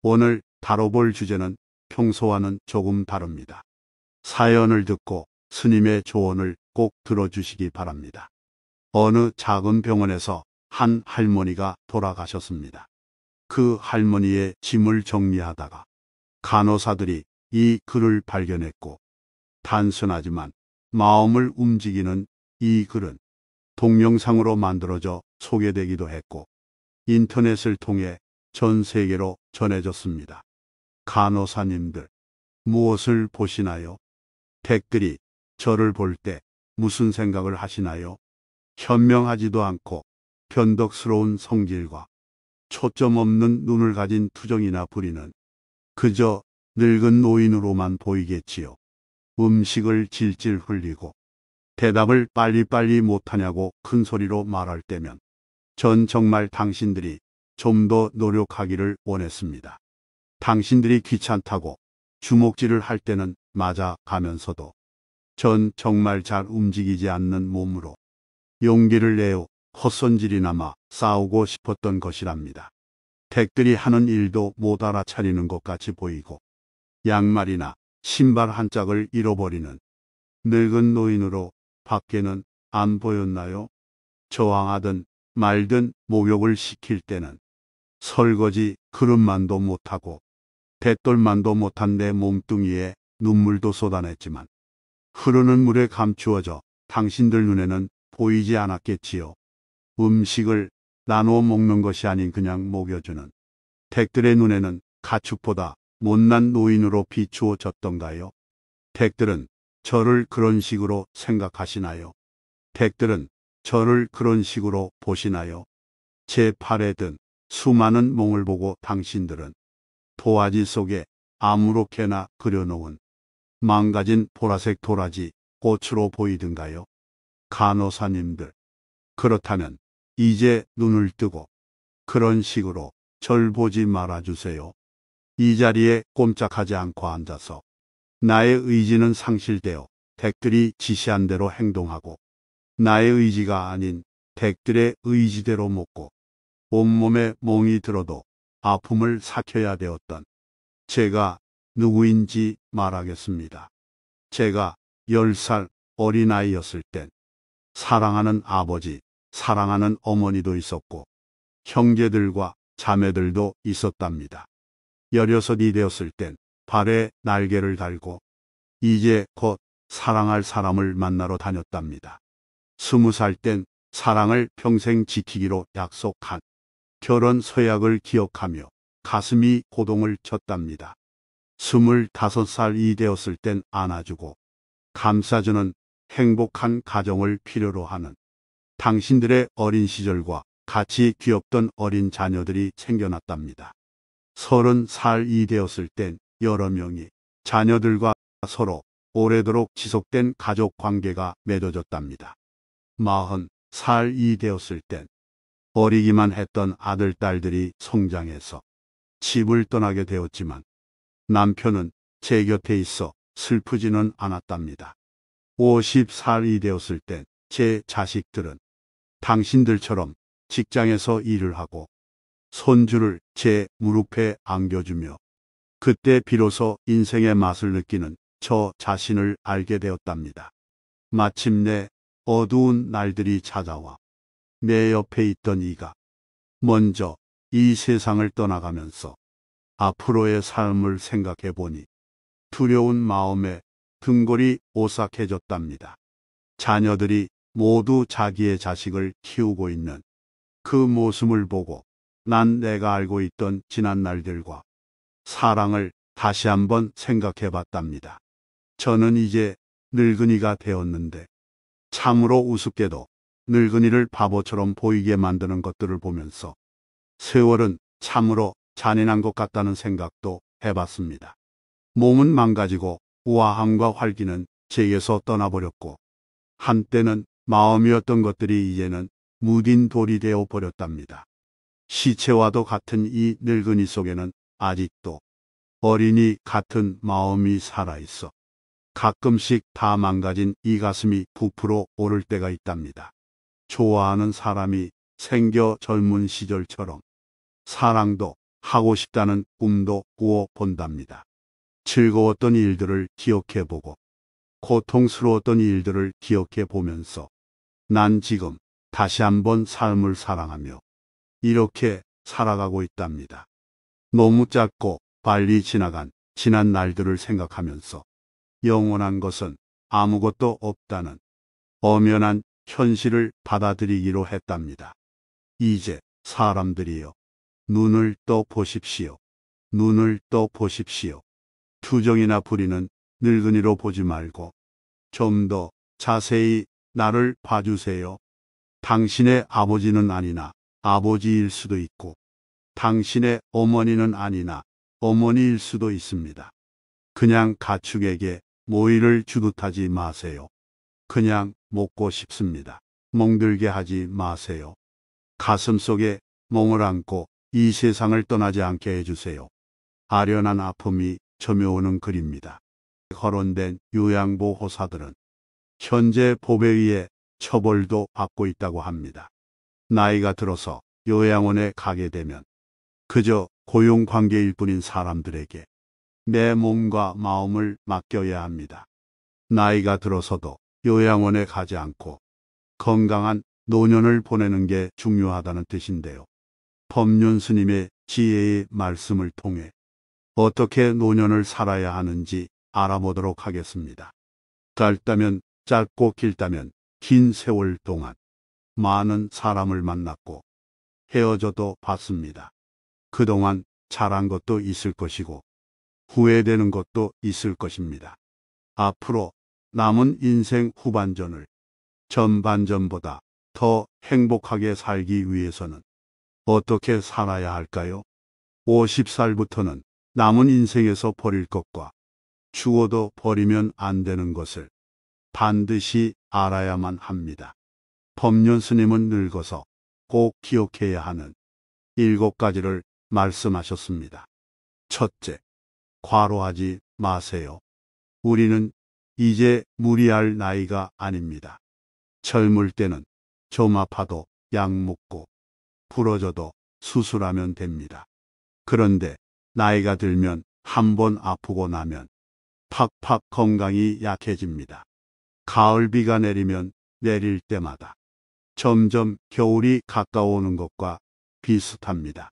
오늘 다뤄볼 주제는 평소와는 조금 다릅니다. 사연을 듣고 스님의 조언을 꼭 들어주시기 바랍니다. 어느 작은 병원에서 한 할머니가 돌아가셨습니다. 그 할머니의 짐을 정리하다가 간호사들이 이 글을 발견했고, 단순하지만 마음을 움직이는 이 글은 동영상으로 만들어져 소개되기도 했고, 인터넷을 통해 전 세계로 전해졌습니다. 간호사님들, 무엇을 보시나요? 댓글이 저를 볼 때 무슨 생각을 하시나요? 현명하지도 않고 변덕스러운 성질과 초점 없는 눈을 가진 투정이나 부리는 그저 늙은 노인으로만 보이겠지요. 음식을 질질 흘리고 대답을 빨리빨리 못하냐고 큰 소리로 말할 때면 전 정말 당신들이 좀 더 노력하기를 원했습니다. 당신들이 귀찮다고 주먹질을 할 때는 맞아 가면서도 전 정말 잘 움직이지 않는 몸으로 용기를 내어 헛손질이나마 싸우고 싶었던 것이랍니다. 댓글이 하는 일도 못 알아차리는 것 같이 보이고, 양말이나 신발 한 짝을 잃어버리는 늙은 노인으로 밖에는 안 보였나요? 저항하든 말든 목욕을 시킬 때는 설거지 그릇만도 못하고 대돌만도 못한 내 몸뚱이에 눈물도 쏟아냈지만 흐르는 물에 감추어져 당신들 눈에는 보이지 않았겠지요. 음식을 나누어 먹는 것이 아닌 그냥 먹여주는 댁들의 눈에는 가축보다 못난 노인으로 비추어졌던가요? 댁들은 저를 그런 식으로 생각하시나요? 댁들은 저를 그런 식으로 보시나요? 제 팔에 든 수많은 몽을 보고 당신들은 도화지 속에 아무렇게나 그려놓은 망가진 보라색 도라지 꽃으로 보이든가요? 간호사님들, 그렇다면 이제 눈을 뜨고 그런 식으로 절 보지 말아주세요. 이 자리에 꼼짝하지 않고 앉아서 나의 의지는 상실되어 댁들이 지시한 대로 행동하고, 나의 의지가 아닌 댁들의 의지대로 먹고 온몸에 몽이 들어도 아픔을 삭혀야 되었던 제가 누구인지 말하겠습니다. 제가 10살 어린아이였을 땐 사랑하는 아버지, 사랑하는 어머니도 있었고 형제들과 자매들도 있었답니다. 16이 되었을 땐 발에 날개를 달고 이제 곧 사랑할 사람을 만나러 다녔답니다. 20살 땐 사랑을 평생 지키기로 약속한 결혼 서약을 기억하며 가슴이 고동을 쳤답니다. 25살이 되었을 땐 안아주고 감싸주는 행복한 가정을 필요로 하는 당신들의 어린 시절과 같이 귀엽던 어린 자녀들이 생겨났답니다. 30살이 되었을 땐 여러 명이 자녀들과 서로 오래도록 지속된 가족 관계가 맺어졌답니다. 40살이 되었을 땐 어리기만 했던 아들, 딸들이 성장해서 집을 떠나게 되었지만 남편은 제 곁에 있어 슬프지는 않았답니다. 50살이 되었을 땐 제 자식들은 당신들처럼 직장에서 일을 하고 손주를 제 무릎에 안겨주며 그때 비로소 인생의 맛을 느끼는 저 자신을 알게 되었답니다. 마침내 어두운 날들이 찾아와 내 옆에 있던 이가 먼저 이 세상을 떠나가면서 앞으로의 삶을 생각해 보니 두려운 마음에 등골이 오싹해졌답니다. 자녀들이 모두 자기의 자식을 키우고 있는 그 모습을 보고 난 내가 알고 있던 지난 날들과 사랑을 다시 한번 생각해 봤답니다. 저는 이제 늙은이가 되었는데 참으로 우습게도 늙은이를 바보처럼 보이게 만드는 것들을 보면서 세월은 참으로 잔인한 것 같다는 생각도 해봤습니다. 몸은 망가지고 우아함과 활기는 제게서 떠나버렸고 한때는 마음이었던 것들이 이제는 무딘 돌이 되어 버렸답니다. 시체와도 같은 이 늙은이 속에는 아직도 어린이 같은 마음이 살아있어 가끔씩 다 망가진 이 가슴이 부풀어 오를 때가 있답니다. 좋아하는 사람이 생겨 젊은 시절처럼 사랑도 하고 싶다는 꿈도 꾸어 본답니다. 즐거웠던 일들을 기억해 보고 고통스러웠던 일들을 기억해 보면서 난 지금 다시 한번 삶을 사랑하며 이렇게 살아가고 있답니다. 너무 짧고 빨리 지나간 지난 날들을 생각하면서 영원한 것은 아무것도 없다는 엄연한 현실을 받아들이기로 했답니다. 이제 사람들이여, 눈을 떠 보십시오. 눈을 떠 보십시오. 투정이나 부리는 늙은이로 보지 말고 좀 더 자세히 나를 봐주세요. 당신의 아버지는 아니나 아버지일 수도 있고 당신의 어머니는 아니나 어머니일 수도 있습니다. 그냥 가축에게 모이를 주듯 하지 마세요. 그냥 먹고 싶습니다. 멍들게 하지 마세요. 가슴속에 멍을 안고 이 세상을 떠나지 않게 해주세요. 아련한 아픔이 점여오는 글입니다. 거론된 요양보호사들은 현재 법에 의해 처벌도 받고 있다고 합니다. 나이가 들어서 요양원에 가게 되면 그저 고용관계일 뿐인 사람들에게 내 몸과 마음을 맡겨야 합니다. 나이가 들어서도 요양원에 가지 않고 건강한 노년을 보내는 게 중요하다는 뜻인데요. 법륜 스님의 지혜의 말씀을 통해 어떻게 노년을 살아야 하는지 알아보도록 하겠습니다. 짧다면 짧고 길다면 긴 세월 동안 많은 사람을 만났고 헤어져도 봤습니다. 그동안 잘한 것도 있을 것이고 후회되는 것도 있을 것입니다. 앞으로 남은 인생 후반전을 전반전보다 더 행복하게 살기 위해서는 어떻게 살아야 할까요? 50살부터는 남은 인생에서 버릴 것과 죽어도 버리면 안 되는 것을 반드시 알아야만 합니다. 법륜 스님은 늙어서 꼭 기억해야 하는 7가지를 말씀하셨습니다. 첫째, 과로하지 마세요. 우리는 이제 무리할 나이가 아닙니다. 젊을 때는 좀 아파도 약 먹고 부러져도 수술하면 됩니다. 그런데 나이가 들면 한번 아프고 나면 팍팍 건강이 약해집니다. 가을비가 내리면 내릴 때마다 점점 겨울이 가까워오는 것과 비슷합니다.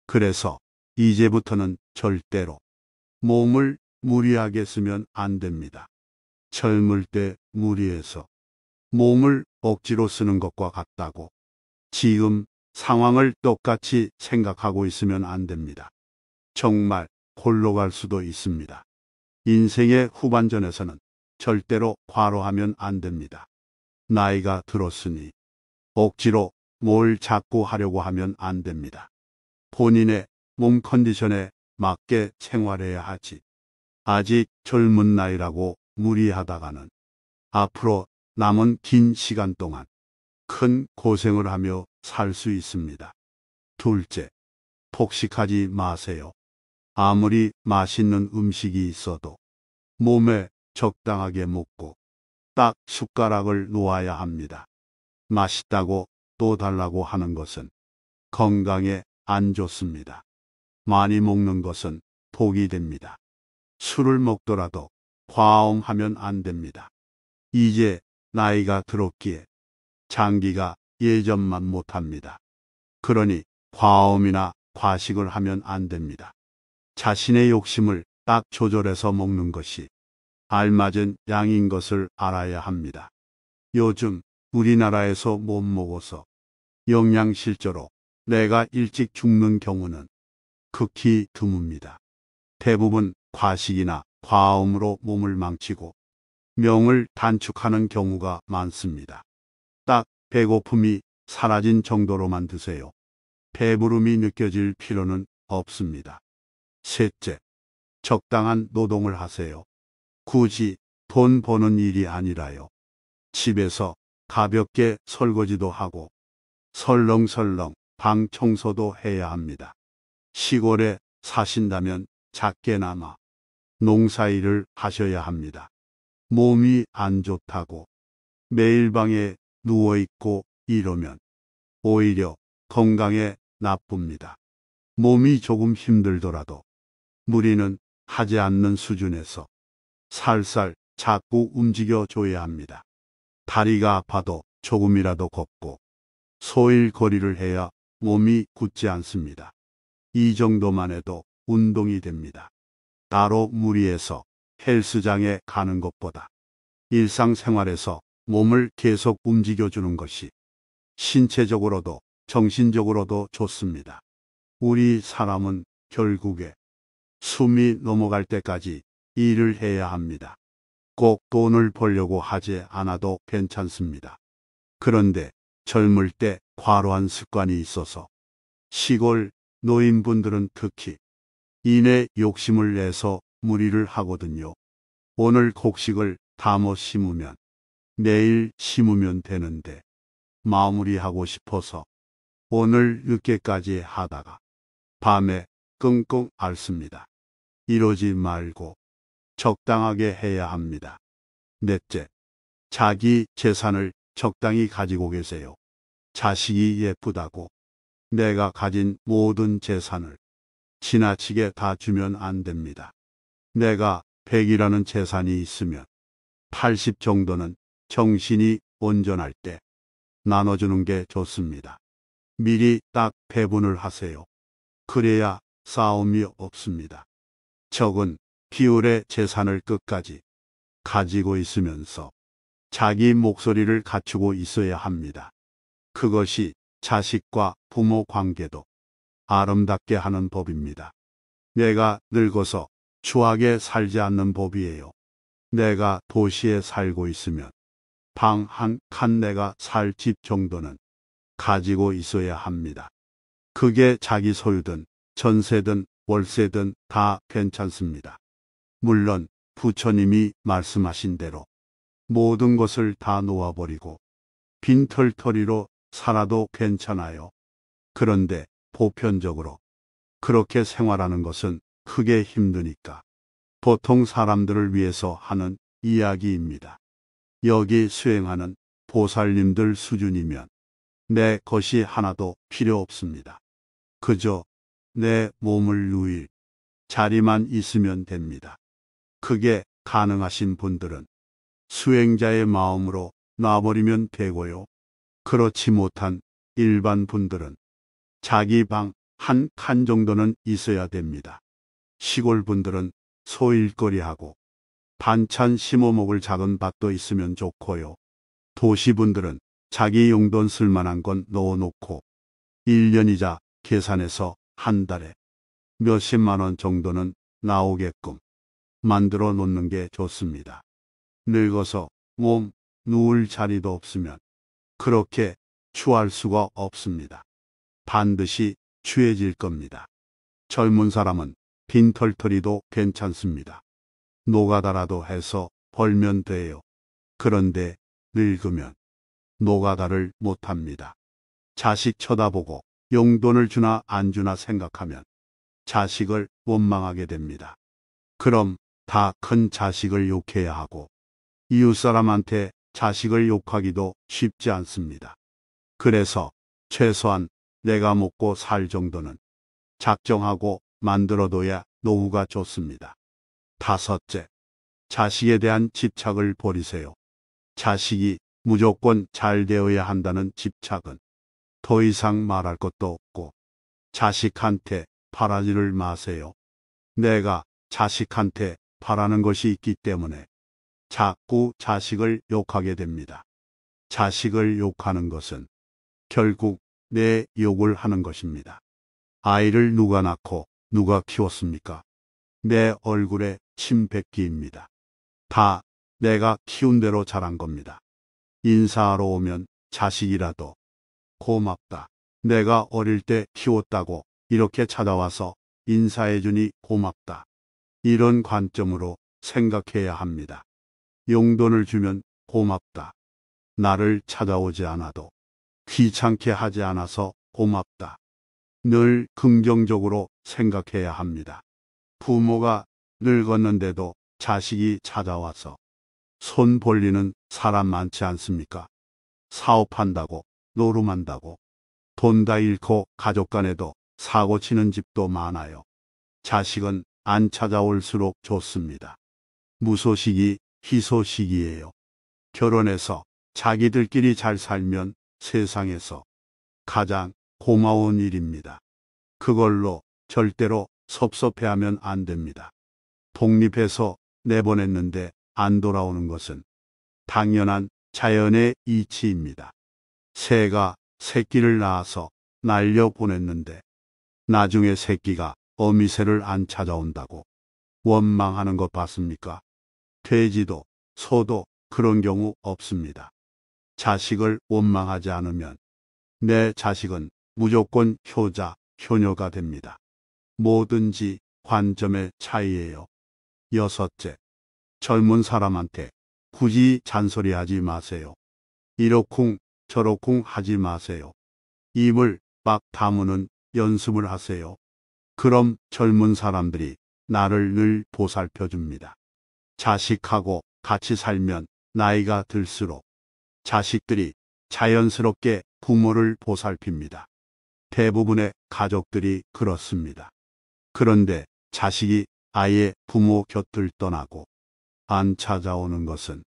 그래서 이제부터는 절대로 몸을 무리하게 쓰면 안 됩니다. 젊을 때 무리해서 몸을 억지로 쓰는 것과 같다고 지금 상황을 똑같이 생각하고 있으면 안 됩니다. 정말 홀로 갈 수도 있습니다. 인생의 후반전에서는 절대로 과로하면 안 됩니다. 나이가 들었으니 억지로 뭘 자꾸 하려고 하면 안 됩니다. 본인의 몸 컨디션에 맞게 생활해야 하지. 아직 젊은 나이라고 무리하다가는 앞으로 남은 긴 시간 동안 큰 고생을 하며 살 수 있습니다. 둘째, 폭식하지 마세요. 아무리 맛있는 음식이 있어도 몸에 적당하게 먹고 딱 숟가락을 놓아야 합니다. 맛있다고 또 달라고 하는 것은 건강에 안 좋습니다. 많이 먹는 것은 독이 됩니다. 술을 먹더라도 과음하면 안 됩니다. 이제 나이가 들었기에 장기가 예전만 못합니다. 그러니 과음이나 과식을 하면 안 됩니다. 자신의 욕심을 딱 조절해서 먹는 것이 알맞은 양인 것을 알아야 합니다. 요즘 우리나라에서 못 먹어서 영양실조로 내가 일찍 죽는 경우는 극히 드뭅니다. 대부분 과식이나 과음으로 몸을 망치고 명을 단축하는 경우가 많습니다. 딱 배고픔이 사라진 정도로만 드세요. 배부름이 느껴질 필요는 없습니다. 셋째, 적당한 노동을 하세요. 굳이 돈 버는 일이 아니라요. 집에서 가볍게 설거지도 하고 설렁설렁 방 청소도 해야 합니다. 시골에 사신다면 작게나마 농사일을 하셔야 합니다. 몸이 안 좋다고 매일 방에 누워있고 이러면 오히려 건강에 나쁩니다. 몸이 조금 힘들더라도 무리는 하지 않는 수준에서 살살 자꾸 움직여 줘야 합니다. 다리가 아파도 조금이라도 걷고 소일거리를 해야 몸이 굳지 않습니다. 이 정도만 해도 운동이 됩니다. 따로 무리해서 헬스장에 가는 것보다 일상생활에서 몸을 계속 움직여주는 것이 신체적으로도 정신적으로도 좋습니다. 우리 사람은 결국에 숨이 넘어갈 때까지 일을 해야 합니다. 꼭 돈을 벌려고 하지 않아도 괜찮습니다. 그런데 젊을 때 과로한 습관이 있어서 시골 노인분들은 특히 인의 욕심을 내서 무리를 하거든요. 오늘 곡식을 담아 심으면 내일 심으면 되는데 마무리하고 싶어서 오늘 늦게까지 하다가 밤에 끙끙 앓습니다. 이러지 말고 적당하게 해야 합니다. 넷째, 자기 재산을 적당히 가지고 계세요. 자식이 예쁘다고 내가 가진 모든 재산을 지나치게 다 주면 안 됩니다. 내가 100이라는 재산이 있으면 80 정도는 정신이 온전할 때 나눠주는 게 좋습니다. 미리 딱 배분을 하세요. 그래야 싸움이 없습니다. 적은 비율의 재산을 끝까지 가지고 있으면서 자기 목소리를 갖추고 있어야 합니다. 그것이 자식과 부모 관계도 아름답게 하는 법입니다. 내가 늙어서 추하게 살지 않는 법이에요. 내가 도시에 살고 있으면 방 한 칸 내가 살 집 정도는 가지고 있어야 합니다. 그게 자기 소유든 전세든 월세든 다 괜찮습니다. 물론 부처님이 말씀하신 대로 모든 것을 다 놓아버리고 빈털터리로 살아도 괜찮아요. 그런데 보편적으로 그렇게 생활하는 것은 크게 힘드니까 보통 사람들을 위해서 하는 이야기입니다. 여기 수행하는 보살님들 수준이면 내 것이 하나도 필요 없습니다. 그저 내 몸을 누일 자리만 있으면 됩니다. 그게 가능하신 분들은 수행자의 마음으로 놔버리면 되고요. 그렇지 못한 일반 분들은 자기 방 한 칸 정도는 있어야 됩니다. 시골 분들은 소일거리하고 반찬 심어 먹을 작은 밭도 있으면 좋고요. 도시 분들은 자기 용돈 쓸만한 건 넣어놓고 1년이자 계산해서 한 달에 몇십만 원 정도는 나오게끔 만들어 놓는 게 좋습니다. 늙어서 몸 누울 자리도 없으면 그렇게 추할 수가 없습니다. 반드시 취해질 겁니다. 젊은 사람은 빈털터리도 괜찮습니다. 노가다라도 해서 벌면 돼요. 그런데 늙으면 노가다를 못합니다. 자식 쳐다보고 용돈을 주나 안 주나 생각하면 자식을 원망하게 됩니다. 그럼 다 큰 자식을 욕해야 하고 이웃사람한테 자식을 욕하기도 쉽지 않습니다. 그래서 최소한 내가 먹고 살 정도는 작정하고 만들어둬야 노후가 좋습니다. 다섯째, 자식에 대한 집착을 버리세요. 자식이 무조건 잘 되어야 한다는 집착은 더 이상 말할 것도 없고 자식한테 바라지를 마세요. 내가 자식한테 바라는 것이 있기 때문에 자꾸 자식을 욕하게 됩니다. 자식을 욕하는 것은 결국 내 욕을 하는 것입니다. 아이를 누가 낳고 누가 키웠습니까? 내 얼굴에 침 뱉기입니다. 다 내가 키운 대로 자란 겁니다. 인사하러 오면 자식이라도 고맙다. 내가 어릴 때 키웠다고 이렇게 찾아와서 인사해주니 고맙다. 이런 관점으로 생각해야 합니다. 용돈을 주면 고맙다. 나를 찾아오지 않아도 귀찮게 하지 않아서 고맙다. 늘 긍정적으로 생각해야 합니다. 부모가 늙었는데도 자식이 찾아와서 손 벌리는 사람 많지 않습니까? 사업한다고, 노름한다고, 돈 다 잃고 가족 간에도 사고 치는 집도 많아요. 자식은 안 찾아올수록 좋습니다. 무소식이 희소식이에요. 결혼해서 자기들끼리 잘 살면 세상에서 가장 고마운 일입니다. 그걸로 절대로 섭섭해하면 안 됩니다. 독립해서 내보냈는데 안 돌아오는 것은 당연한 자연의 이치입니다. 새가 새끼를 낳아서 날려보냈는데 나중에 새끼가 어미새를 안 찾아온다고 원망하는 것 봤습니까? 돼지도 소도 그런 경우 없습니다. 자식을 원망하지 않으면 내 자식은 무조건 효자, 효녀가 됩니다. 뭐든지 관점의 차이예요. 여섯째, 젊은 사람한테 굳이 잔소리하지 마세요. 이러쿵 저러쿵 하지 마세요. 입을 막 다무는 연습을 하세요. 그럼 젊은 사람들이 나를 늘 보살펴 줍니다. 자식하고 같이 살면 나이가 들수록 자식들이 자연스럽게 부모를 보살핍니다. 대부분의 가족들이 그렇습니다. 그런데 자식이 아예 부모 곁을 떠나고 안 찾아오는 것은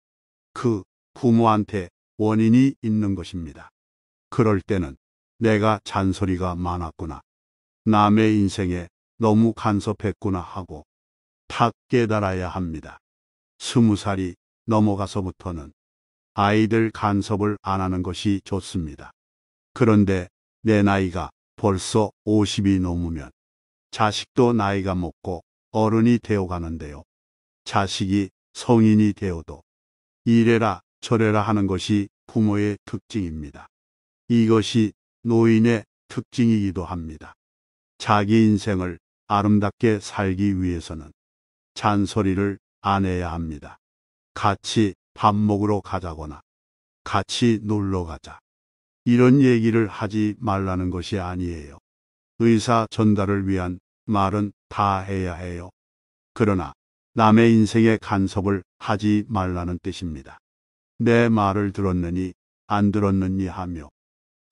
그 부모한테 원인이 있는 것입니다. 그럴 때는 내가 잔소리가 많았구나, 남의 인생에 너무 간섭했구나 하고 탁 깨달아야 합니다. 20살이 넘어가서부터는 아이들 간섭을 안 하는 것이 좋습니다. 그런데 내 나이가 벌써 50이 넘으면 자식도 나이가 먹고 어른이 되어 가는데요. 자식이 성인이 되어도 이래라 저래라 하는 것이 부모의 특징입니다. 이것이 노인의 특징이기도 합니다. 자기 인생을 아름답게 살기 위해서는 잔소리를 안 해야 합니다. 같이 밥 먹으러 가자거나 같이 놀러 가자, 이런 얘기를 하지 말라는 것이 아니에요. 의사 전달을 위한 말은 다 해야 해요. 그러나 남의 인생에 간섭을 하지 말라는 뜻입니다. 내 말을 들었느니 안 들었느니 하며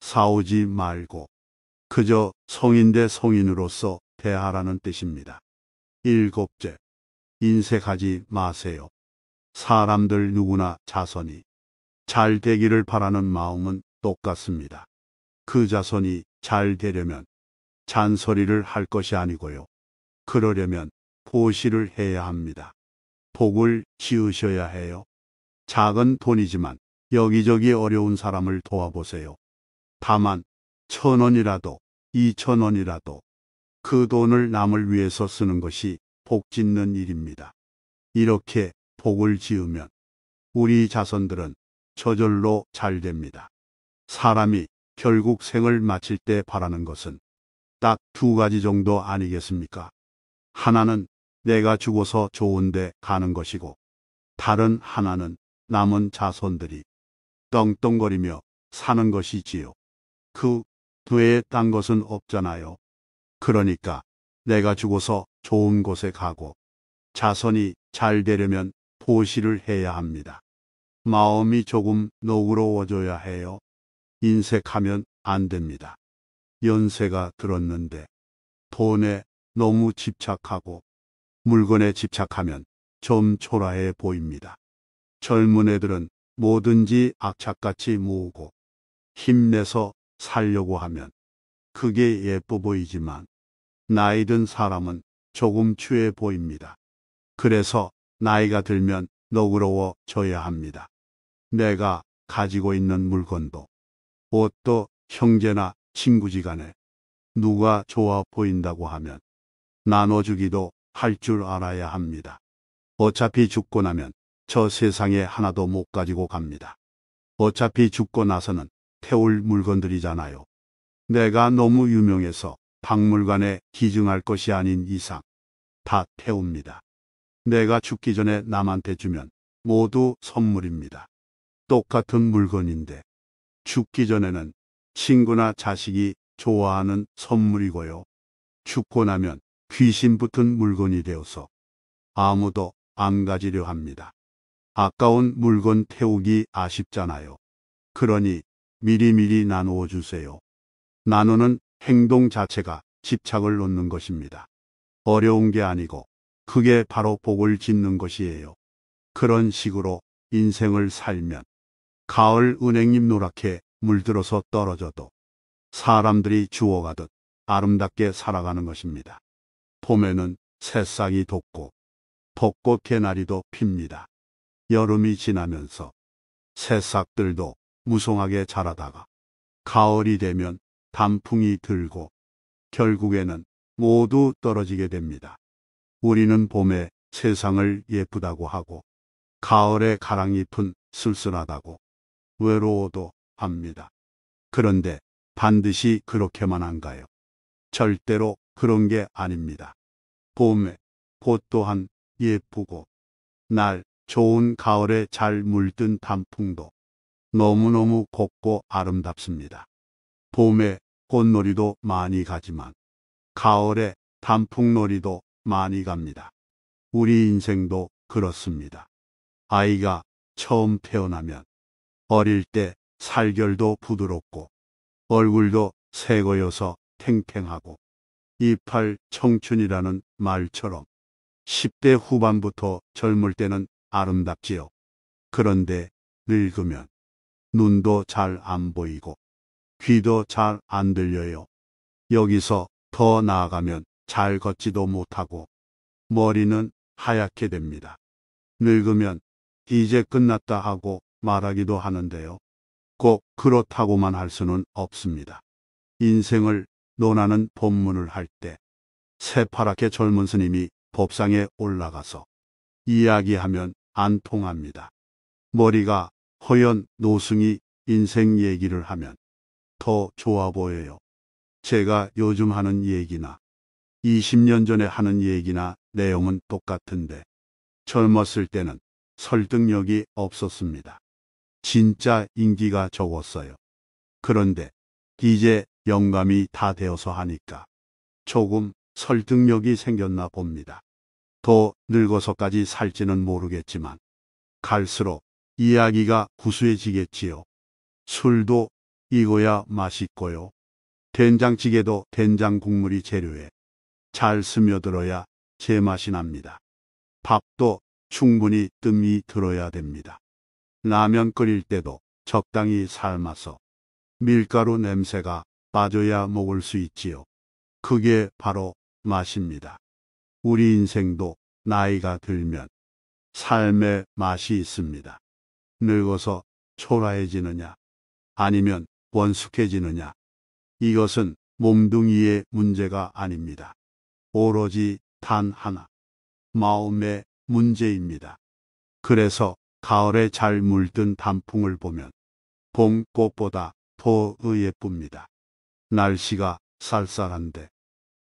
싸우지 말고 그저 성인 대 성인으로서 대하라는 뜻입니다. 일곱째, 인색하지 마세요. 사람들 누구나 자손이 잘 되기를 바라는 마음은 똑같습니다. 그 자손이 잘 되려면 잔소리를 할 것이 아니고요. 그러려면 보시를 해야 합니다. 복을 지으셔야 해요. 작은 돈이지만 여기저기 어려운 사람을 도와보세요. 다만 1,000원이라도 2,000원이라도 그 돈을 남을 위해서 쓰는 것이 복 짓는 일입니다. 이렇게 복을 지으면 우리 자손들은 저절로 잘 됩니다. 사람이 결국 생을 마칠 때 바라는 것은 딱 두 가지 정도 아니겠습니까? 하나는 내가 죽어서 좋은 데 가는 것이고, 다른 하나는 남은 자손들이 떵떵거리며 사는 것이지요. 그 외에 딴 것은 없잖아요. 그러니까 내가 죽어서 좋은 곳에 가고 자손이 잘 되려면 보시를 해야 합니다. 마음이 조금 너그러워져야 해요. 인색하면 안 됩니다. 연세가 들었는데 돈에 너무 집착하고 물건에 집착하면 좀 초라해 보입니다. 젊은 애들은 뭐든지 악착같이 모으고 힘내서 살려고 하면 그게 예뻐 보이지만 나이 든 사람은 조금 추해 보입니다. 그래서 나이가 들면 너그러워져야 합니다. 내가 가지고 있는 물건도 옷도 형제나 친구지간에 누가 좋아 보인다고 하면 나눠주기도 할 줄 알아야 합니다. 어차피 죽고 나면 저 세상에 하나도 못 가지고 갑니다. 어차피 죽고 나서는 태울 물건들이잖아요. 내가 너무 유명해서 박물관에 기증할 것이 아닌 이상 다 태웁니다. 내가 죽기 전에 남한테 주면 모두 선물입니다. 똑같은 물건인데 죽기 전에는 친구나 자식이 좋아하는 선물이고요. 죽고 나면 귀신 붙은 물건이 되어서 아무도 안 가지려 합니다. 아까운 물건 태우기 아쉽잖아요. 그러니 미리미리 나누어 주세요. 나누는 행동 자체가 집착을 놓는 것입니다. 어려운 게 아니고 그게 바로 복을 짓는 것이에요. 그런 식으로 인생을 살면 가을 은행잎 노랗게 물들어서 떨어져도 사람들이 주워가듯 아름답게 살아가는 것입니다. 봄에는 새싹이 돋고 벚꽃 개나리도 핍니다. 여름이 지나면서 새싹들도 무성하게 자라다가 가을이 되면 단풍이 들고 결국에는 모두 떨어지게 됩니다. 우리는 봄에 세상을 예쁘다고 하고 가을에 가랑잎은 쓸쓸하다고 외로워도 합니다. 그런데 반드시 그렇게만 한가요? 절대로 그런 게 아닙니다. 봄에 꽃 또한 예쁘고 날 좋은 가을에 잘 물든 단풍도 너무너무 곱고 아름답습니다. 봄에 꽃놀이도 많이 가지만 가을에 단풍놀이도 많이 갑니다. 우리 인생도 그렇습니다. 아이가 처음 태어나면 어릴 때 살결도 부드럽고 얼굴도 새거여서 탱탱하고 이팔 청춘이라는 말처럼 10대 후반부터 젊을 때는 아름답지요. 그런데 늙으면 눈도 잘 안 보이고 귀도 잘 안 들려요. 여기서 더 나아가면 잘 걷지도 못하고 머리는 하얗게 됩니다. 늙으면 이제 끝났다 하고 말하기도 하는데요. 꼭 그렇다고만 할 수는 없습니다. 인생을 논하는 법문을 할 때 새파랗게 젊은 스님이 법상에 올라가서 이야기하면 안 통합니다. 머리가 허연 노승이 인생 얘기를 하면 더 좋아 보여요. 제가 요즘 하는 얘기나 20년 전에 하는 얘기나 내용은 똑같은데 젊었을 때는 설득력이 없었습니다. 진짜 인기가 적었어요. 그런데 이제 영감이 다 되어서 하니까 조금 설득력이 생겼나 봅니다. 더 늙어서까지 살지는 모르겠지만 갈수록 이야기가 구수해지겠지요. 술도 익어야 맛있고요. 된장찌개도 된장 국물이 재료에 잘 스며들어야 제맛이 납니다. 밥도 충분히 뜸이 들어야 됩니다. 라면 끓일 때도 적당히 삶아서 밀가루 냄새가 빠져야 먹을 수 있지요. 그게 바로 맛입니다. 우리 인생도 나이가 들면 삶의 맛이 있습니다. 늙어서 초라해지느냐 아니면 원숙해지느냐 이것은 몸뚱이의 문제가 아닙니다. 오로지 단 하나 마음의 문제입니다. 그래서 가을에 잘 물든 단풍을 보면 봄꽃보다 더 예쁩니다. 날씨가 쌀쌀한데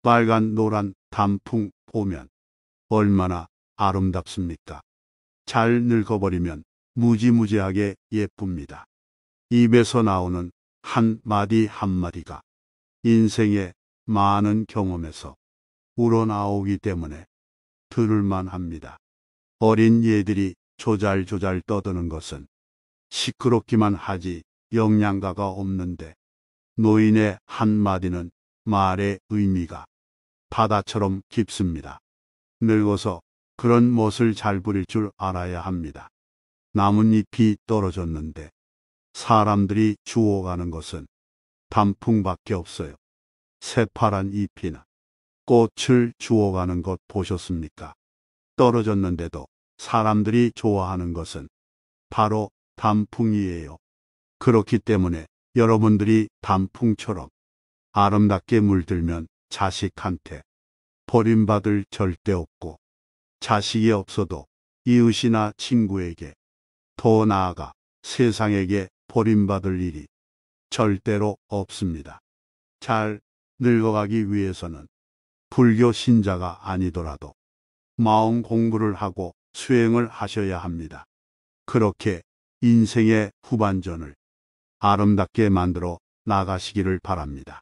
빨간 노란 단풍 보면 얼마나 아름답습니까? 잘 늙어버리면 무지무지하게 예쁩니다. 입에서 나오는 한마디 한마디가 인생의 많은 경험에서 우러나오기 때문에 들을만 합니다. 어린 얘들이 조잘조잘 떠드는 것은 시끄럽기만 하지 영양가가 없는데 노인의 한마디는 말의 의미가 바다처럼 깊습니다. 늙어서 그런 멋을 잘 부릴 줄 알아야 합니다. 나뭇잎이 떨어졌는데 사람들이 주워가는 것은 단풍밖에 없어요. 새파란 잎이나 꽃을 주워가는 것 보셨습니까? 떨어졌는데도 사람들이 좋아하는 것은 바로 단풍이에요. 그렇기 때문에 여러분들이 단풍처럼 아름답게 물들면 자식한테 버림받을 절대 없고 자식이 없어도 이웃이나 친구에게 더 나아가 세상에게 버림받을 일이 절대로 없습니다. 잘 늙어가기 위해서는 불교 신자가 아니더라도 마음 공부를 하고 수행을 하셔야 합니다. 그렇게 인생의 후반전을 아름답게 만들어 나가시기를 바랍니다.